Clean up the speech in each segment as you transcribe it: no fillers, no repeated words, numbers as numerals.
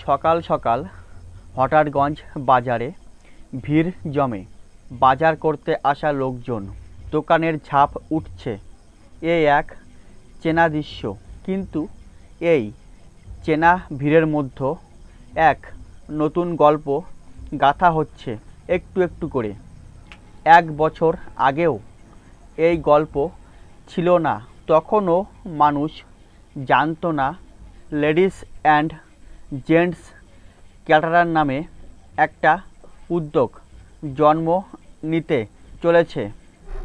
সকাল সকাল হঠাৎগঞ্জ বাজারে ভিড় জমে। বাজার করতে আসা লোকজন, দোকানের ঝাঁপ উঠছে। এ এক চেনা দৃশ্য, কিন্তু এই চেনা ভিড়ের মধ্যে এক নতুন গল্প গাঁথা হচ্ছে একটু একটু করে। 1 বছর আগেও এই গল্প ছিল না। তখনও মানুষ জানতো না লেডিস অ্যান্ড জেন্টস ক্যাটারার নামে একটা উদ্যোগ জন্ম নিতে চলেছে।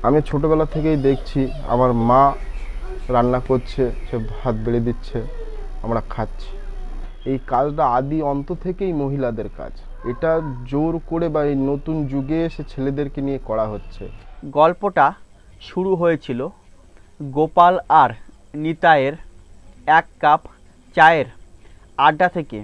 আমি ছোটোবেলা থেকেই দেখছি আমার মা রান্না করছে, সে ভাত বেড়ে দিচ্ছে, আমরা খাচ্ছি। এই কাজটা আদি অন্ত থেকেই মহিলাদের কাজ। এটা জোর করে বা এই নতুন যুগে এসে ছেলেদেরকে নিয়ে করা হচ্ছে। গল্পটা শুরু হয়েছিল গোপাল আর নিতাইয়ের 1 কাপ চায়ের আড্ডা থেকে।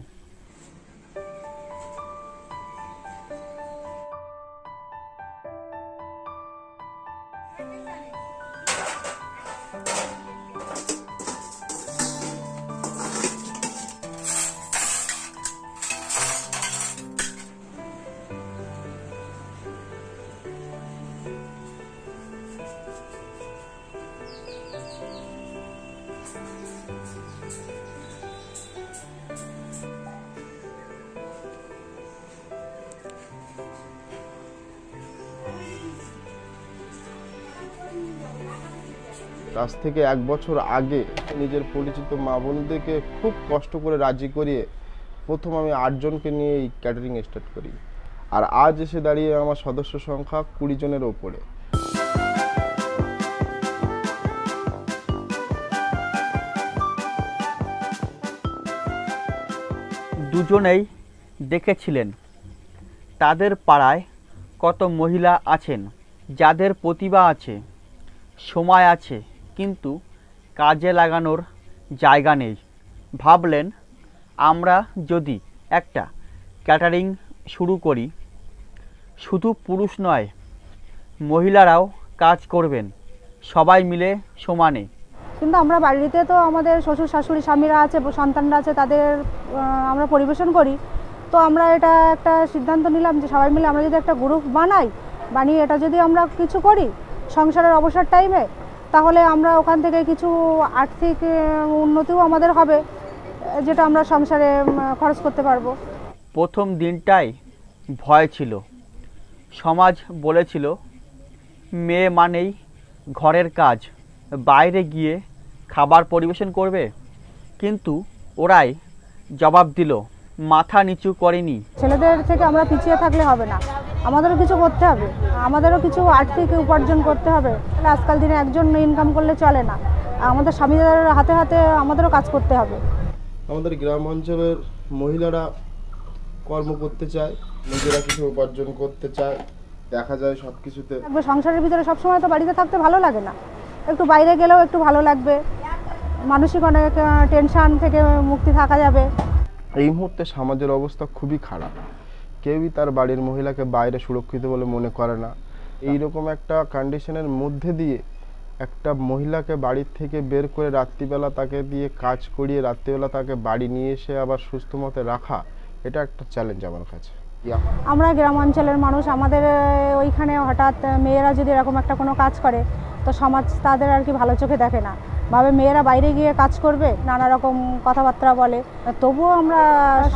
আজ থেকে 1 বছর আগে নিজের পরিচিত মা বোনদেরকে খুব কষ্ট করে রাজি করিয়ে প্রথম আমি 8 জনকে নিয়ে এই ক্যাটারিং স্টার্ট করি। আর আজ এসে দাঁড়িয়ে আমার সদস্য সংখ্যা 20 জনের ওপরে। দুজনেই দেখেছিলেন তাদের পাড়ায় কত মহিলা আছেন যাদের প্রতিভা আছে, সময় আছে, কিন্তু কাজে লাগানোর জায়গা নেই। ভাবলেন আমরা যদি একটা ক্যাটারিং শুরু করি, শুধু পুরুষ নয়, মহিলারাও কাজ করবেন, সবাই মিলে সমানে। কিন্তু আমরা বাড়িতে তো আমাদের শ্বশুর শাশুড়ি স্বামীরা আছে, সন্তানরা আছে, তাদের আমরা পরিবেশন করি। তো আমরা এটা একটা সিদ্ধান্ত নিলাম যে সবাই মিলে আমরা যদি একটা গ্রুপ বানিয়ে এটা যদি আমরা কিছু করি সংসারের অবসর টাইমে, তাহলে আমরা ওখান থেকে কিছু আর্থিক উন্নতিও আমাদের হবে, যেটা আমরা সংসারে খরচ করতে পারবো। প্রথম দিনটাই ভয় ছিল। সমাজ বলেছিল মেয়ে মানেই ঘরের কাজ, বাইরে গিয়ে খাবার পরিবেশন করবে। কিন্তু ওরাই জবাব দিল, মাথা নিচু করেনি। ছেলেদের থেকে আমরা পিছিয়ে থাকলে হবে না, আমাদেরও কিছু করতে হবে, আমাদেরও কিছু আর্থিক উপার্জন করতে হবে। আজকাল দিনে একজন ইনকাম করলে চলে না, আমাদের স্বামীদের হাতে হাতে আমাদেরও কাজ করতে হবে। আমাদের গ্রাম অঞ্চলের মহিলারা কর্ম করতে চায়, নিজেরা কিছু উপার্জন করতে চায়, দেখা যায় সব কিছুতে। সংসারের ভিতরে সবসময় তো বাড়িতে থাকতে ভালো লাগে না, একটু বাইরে গেলেও একটু ভালো লাগবে, মানসিক অনেক টেনশন থেকে মুক্তি থাকা যাবে। এই মুহূর্তে সমাজের অবস্থা খুবই খারাপ। কেউই তার বাড়ির মহিলাকে বাইরে সুরক্ষিত বলে মনে করে না। এইরকম একটা কন্ডিশনের মধ্যে দিয়ে একটা মহিলাকে বাড়ির থেকে বের করে রাত্রিবেলা তাকে দিয়ে কাজ করিয়ে রাত্রিবেলা তাকে বাড়ি নিয়ে এসে আবার সুস্থ মতে রাখা, এটা একটা চ্যালেঞ্জ আমার কাছে। আমরা গ্রাম অঞ্চলের মানুষ, আমাদের ওইখানে হঠাৎ মেয়েরা যদি এরকম একটা কোনো কাজ করে তো সমাজ তাদের আর কি ভালো চোখে দেখে না, ভাবে মেয়েরা বাইরে গিয়ে কাজ করবে, নানা রকম কথাবার্তা বলে। তবুও আমরা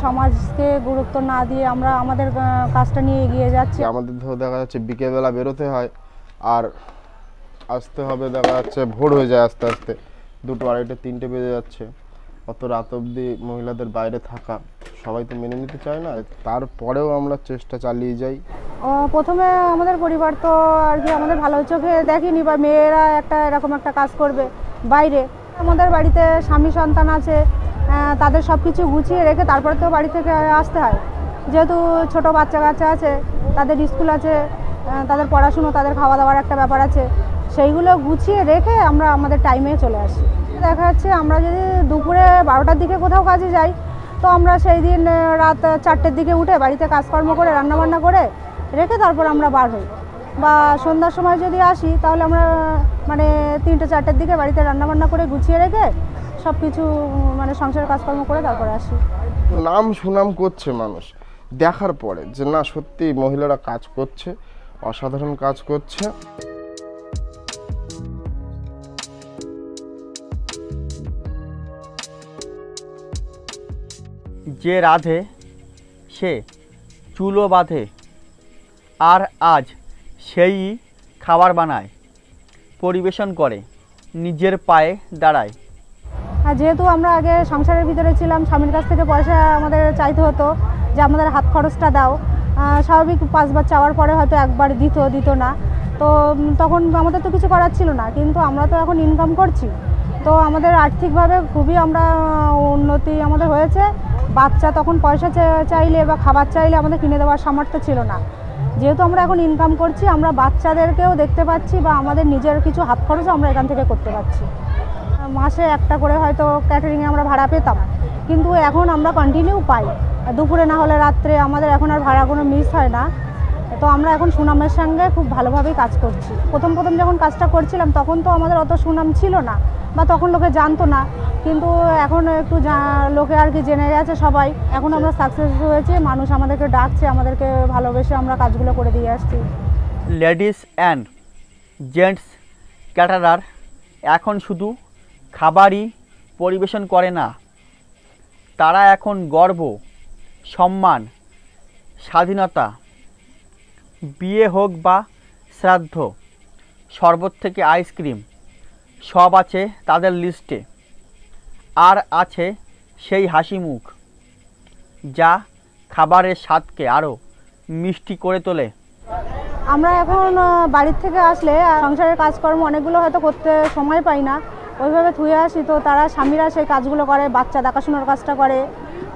সমাজকে গুরুত্ব না দিয়ে আমরা আমাদের কাজটা নিয়ে এগিয়ে যাচ্ছি। আমাদের দেখা যাচ্ছে বিকেলবেলা বেরোতে হয় আর আসতে হবে, দেখা যাচ্ছে ভোর হয়ে যায়, আস্তে আস্তে 2টো, 2:30, 3টে বেজে যাচ্ছে। অত রাত অবধি মহিলাদের বাইরে থাকা সবাই তো মেনে নিতে চায় না। তারপরেও আমরা চেষ্টা চালিয়ে যাই। প্রথমে আমাদের পরিবার তো আর কি আমাদের ভালো চোখে দেখেনি, বা মেয়েরা এরকম একটা কাজ করবে বাইরে। আমাদের বাড়িতে স্বামী সন্তান আছে, তাদের সব কিছু গুছিয়ে রেখে তারপরে তো বাড়ি থেকে আসতে হয়। যেহেতু ছোট বাচ্চা কাচ্চা আছে, তাদের স্কুল আছে, তাদের পড়াশুনো, তাদের খাওয়া দাওয়ার একটা ব্যাপার আছে, সেইগুলো গুছিয়ে রেখে আমরা আমাদের টাইমে চলে আসি। দেখা যাচ্ছে আমরা যদি দুপুরে 12টার দিকে কোথাও কাজে যাই, তো আমরা সেই দিন রাত 4টের দিকে উঠে বাড়িতে কাজকর্ম করে রান্নাবান্না করে রেখে তারপর আমরা বার হই। বা সন্ধ্যার সময় যদি আসি তাহলে আমরা মানে 3টে 4টের দিকে বাড়িতে রান্নাবান্না করে গুছিয়ে রেখে সব কিছু মানে সংসারের কাজকর্ম করে তারপরে আসি। নাম সুনাম করছে মানুষ দেখার পরে যে না সত্যি মহিলারা কাজ করছে, অসাধারণ কাজ করছে। যে রাধে সে চুলো বাঁধে, আর আজ সেই খাবার বানায়, পরিবেশন করে, নিজের পায়ে দাঁড়ায়। আর যেহেতু আমরা আগে সংসারের ভিতরে ছিলাম, স্বামীর কাছ থেকে পয়সা আমাদের চাইতে হতো যে আমাদের হাত খরচটা দাও। স্বাভাবিক 5 বার চাওয়ার পরে হয়তো একবার দিত না, তো তখন আমাদের তো কিছু করার ছিল না। কিন্তু আমরা তো এখন ইনকাম করছি, তো আমাদের আর্থিকভাবে খুবই আমরা উন্নতি আমাদের হয়েছে। বাচ্চা তখন পয়সা চাইলে বা খাবার চাইলে আমাদের কিনে দেওয়ার সামর্থ্য ছিল না। যেহেতু আমরা এখন ইনকাম করছি, আমরা বাচ্চাদেরকেও দেখতে পাচ্ছি বা আমাদের নিজের কিছু হাত খরচও আমরা এখান থেকে করতে পারছি। মাসে একটা করে হয়তো ক্যাটারিংয়ে আমরা ভাড়া পেতাম, কিন্তু এখন আমরা কন্টিনিউ পাই, দুপুরে না হলে রাত্রে। আমাদের এখন আর ভাড়া কোনো মিস হয় না। তো আমরা এখন সুনামের সঙ্গে খুব ভালোভাবেই কাজ করছি। প্রথম যখন কাজটা করছিলাম তখন তো আমাদের অত সুনাম ছিল না বা তখন লোকে জানতো না, কিন্তু এখন একটু লোকে আর কি জেনে গেছে সবাই। এখন আমরা সাকসেস হয়েছি, মানুষ আমাদেরকে ডাকছে, আমাদেরকে ভালোবেসে আমরা কাজগুলো করে দিয়ে আসছি। লেডিস অ্যান্ড জেন্টস ক্যাটারার এখন শুধু খাবারই পরিবেশন করে না, তারা এখন গর্ব, সম্মান, স্বাধীনতা, বিয়ে হোক বা শ্রাদ্ধ, শরবত থেকে আইসক্রিম, সব আছে তাদের লিস্টে। আর আছে সেই হাসি মুখ যা খাবারের স্বাদকে আরও মিষ্টি করে তোলে। আমরা এখন বাড়ির থেকে আসলে সংসারের কাজকর্ম অনেকগুলো হয়তো করতে সময় পাই না, ওইভাবে ধুয়ে আসি। তো তারা স্বামীরা সেই কাজগুলো করে, বাচ্চা দেখাশোনার কাজটা করে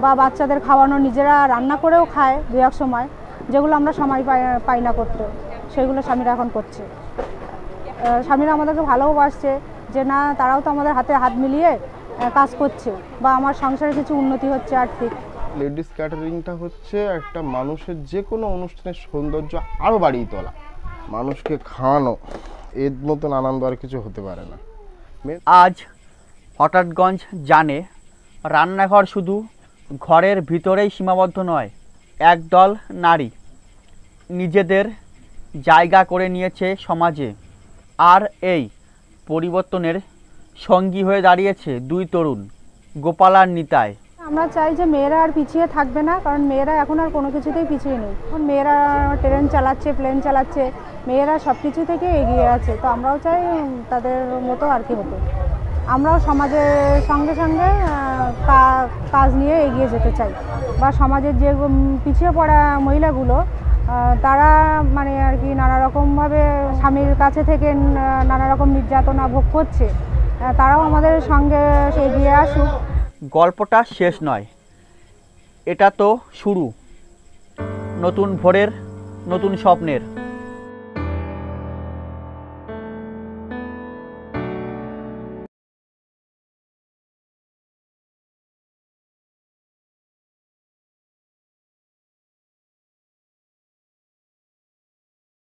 বা বাচ্চাদের খাওয়ানো, নিজেরা রান্না করেও খায় 2-1 সময়, যেগুলো আমরা সময় পাই না করতে, সেগুলো স্বামীরা এখন করছে। স্বামীরা আমাদেরকে ভালোবাসছে যে না, তারাও তো আমাদের হাতে হাত মিলিয়ে কাজ করছে বা আমার সংসারে কিছু উন্নতি হচ্ছে আর্থিক। লেডিস ক্যাটারিংটা হচ্ছে একটা মানুষের যে কোনো অনুষ্ঠানের সৌন্দর্য আরও বাড়িয়ে তোলা, মানুষকে খাওয়ানো, এর মতন আনন্দ আর কিছু হতে পারে না। আজ হঠাৎগঞ্জ জানে রান্নাঘর শুধু ঘরের ভিতরেই সীমাবদ্ধ নয়। একদল নারী নিজেদের জায়গা করে নিয়েছে সমাজে, আর এই পরিবর্তনের সঙ্গী হয়ে দাঁড়িয়েছে 2 তরুণ, গোপাল আর নিতাই। আমরা চাই যে মেয়েরা আর পিছিয়ে থাকবে না, কারণ মেয়েরা এখন আর কোনো কিছুতেই পিছিয়ে নেই। এখন মেয়েরা ট্রেন চালাচ্ছে, প্লেন চালাচ্ছে, মেয়েরা সব কিছু থেকে এগিয়ে আছে। তো আমরাও চাই তাদের মতো আর কি হতে। আমরাও সমাজের সঙ্গে সঙ্গে কাজ নিয়ে এগিয়ে যেতে চাই, বা সমাজের যে পিছিয়ে পড়া মহিলাগুলো তারা মানে আর কি নানা রকমভাবে স্বামীর কাছে থেকে নানা রকম নির্যাতনা ভোগ করছে, তারাও আমাদের সঙ্গে এগিয়ে আসুক। গল্পটা শেষ নয়, এটা তো শুরু নতুন ভোরের, নতুন স্বপ্নের।